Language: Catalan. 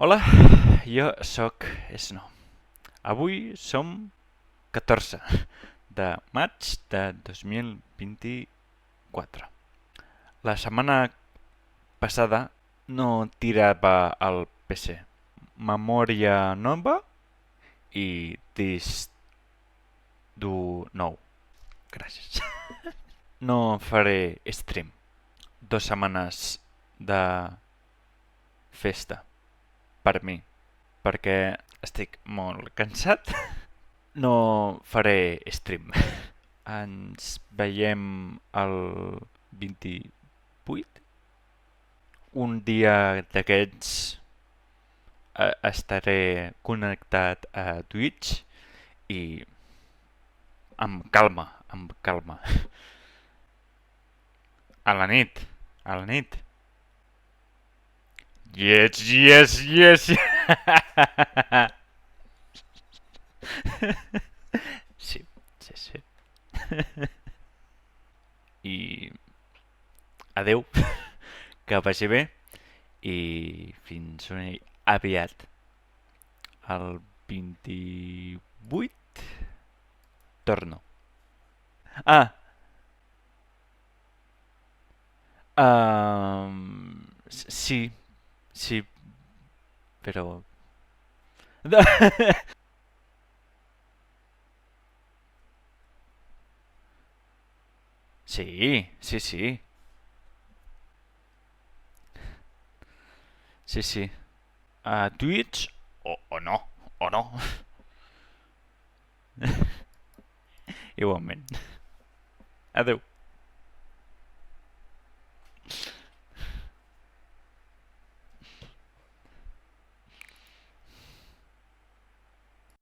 Hola, jo sóc Esno. Avui som 14 de maig de 2024. La setmana passada no tirava el PC. Memòria nova i disc dur nou. Gràcies. No faré stream. 2 setmanes de festa per mi, perquè estic molt cansat. No faré stream. Ens veiem el 28. Un dia d'aquests estaré connectat a Twitch i amb calma, amb calma. A la nit, a la nit. Yes, yes, yes! Sí, sí, sí. I adeu, que vagi bé i fins aviat. El 28 torno. Ah, sí, sí, però... Sí, sí, sí, sí, sí. A Twitch o no, o no. Igualment. Adeu.